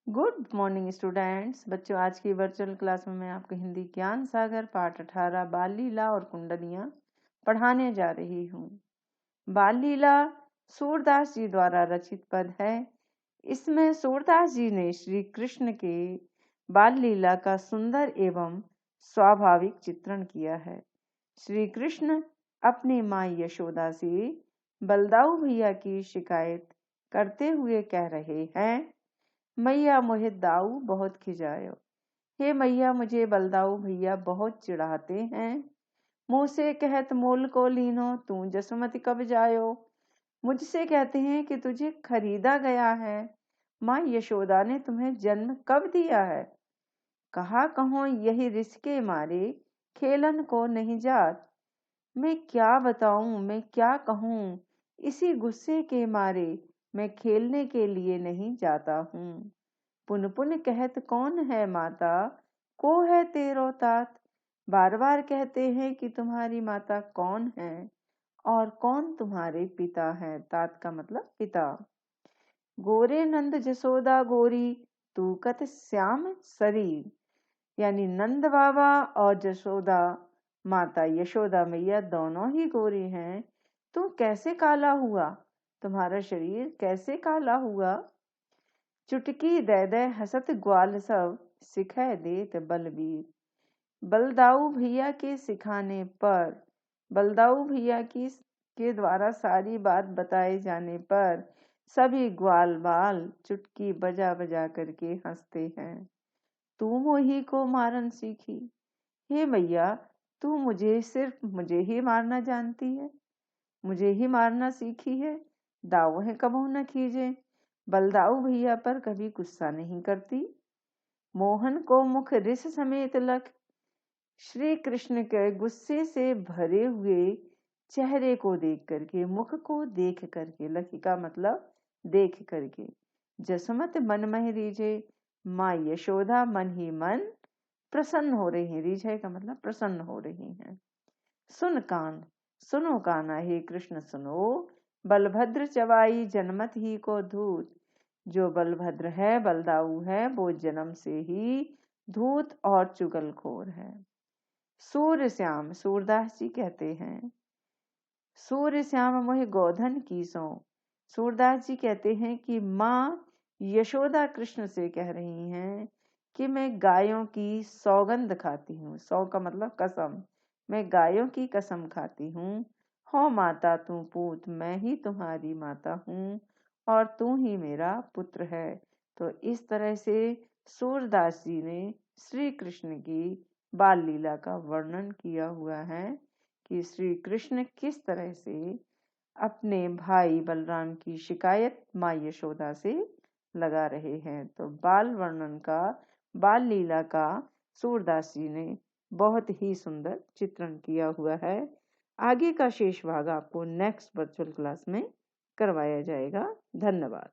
Good morning students. बच्चों, आज की वर्चुअल क्लास में मैं आपको हिंदी ज्ञान सागर पाठ 18 बाल लीला और कुंडलियां पढ़ाने जा रही हूँ। बाल लीला सूरदास जी द्वारा रचित पद है। इसमें सूरदास जी ने श्री कृष्ण के बाल लीला का सुंदर एवं स्वाभाविक चित्रण किया है। श्री कृष्ण अपनी माँ यशोदा से बलदाऊ भैया की शिकायत करते हुए कह रहे हैं, मैया मोहे दाऊ बहुत खिजायो। हे मैया, मुझे बलदाऊ भैया बहुत चिढ़ाते हैं। मुँह से कहत मोल को लीनो, तू जसमति कब जायो। मुझसे कहते हैं कि तुझे खरीदा गया है। माँ यशोदा ने तुम्हें जन्म कब दिया है। कहा कहो यही रिस के मारे खेलन को नहीं जात। मैं क्या बताऊं, मैं क्या कहूं, इसी गुस्से के मारे मैं खेलने के लिए नहीं जाता हूँ। पुन पुन कहत कौन है माता, को है तेरो तात। बार बार कहते हैं कि तुम्हारी माता कौन है और कौन तुम्हारे पिता है। तात का मतलब पिता। गोरे नंद जसोदा गोरी, तू कत श्याम सरी। यानी नंद बाबा और जसोदा माता यशोदा मैया दोनों ही गोरी हैं। तू कैसे काला हुआ, तुम्हारा शरीर कैसे काला हुआ। चुटकी दे दे हसत ग्वाल सब, सिखै देत बलबीर। बलदाऊ भैया के सिखाने पर, बलदाऊ भैया के द्वारा सारी बात बताए जाने पर सभी ग्वाल बाल चुटकी बजा बजा करके हंसते हैं। तू मोही को मारन सीखी। हे मैया, तू मुझे ही मारना जानती है, मुझे ही मारना सीखी है। दाव है कबहू न खींचे। बलदाऊ भैया पर कभी गुस्सा नहीं करती। मोहन को मुख रिस समेत लख। श्री कृष्ण के गुस्से से भरे हुए चेहरे को देख करके, मुख को देख करके, लखी का मतलब देख करके, जसमत मन मह रीझे। माँ यशोदा मन ही मन प्रसन्न हो रही है। रीझे का मतलब प्रसन्न हो रही हैं। सुन कान, सुनो काना, हे कृष्ण सुनो। बलभद्र चवाई जनमत ही को धूत। जो बलभद्र है, बलदाऊ है, वो जन्म से ही धूत और चुगलखोर है। सूर्य श्याम, सूरदास जी कहते हैं, सूर्य श्याम मोहे गोधन की सो। सूरदास जी कहते हैं कि माँ यशोदा कृष्ण से कह रही हैं कि मैं गायों की सौगंध खाती हूँ। सौ का मतलब कसम। मैं गायों की कसम खाती हूँ। हो माता तू पूत, मैं ही तुम्हारी माता हूँ और तू ही मेरा पुत्र है। तो इस तरह से सूरदास जी ने श्री कृष्ण की बाल लीला का वर्णन किया हुआ है कि श्री कृष्ण किस तरह से अपने भाई बलराम की शिकायत माँ यशोदा से लगा रहे हैं। तो बाल वर्णन का, बाल लीला का सूरदास जी ने बहुत ही सुंदर चित्रण किया हुआ है। आगे का शेष भाग आपको नेक्स्ट वर्चुअल क्लास में करवाया जाएगा। धन्यवाद।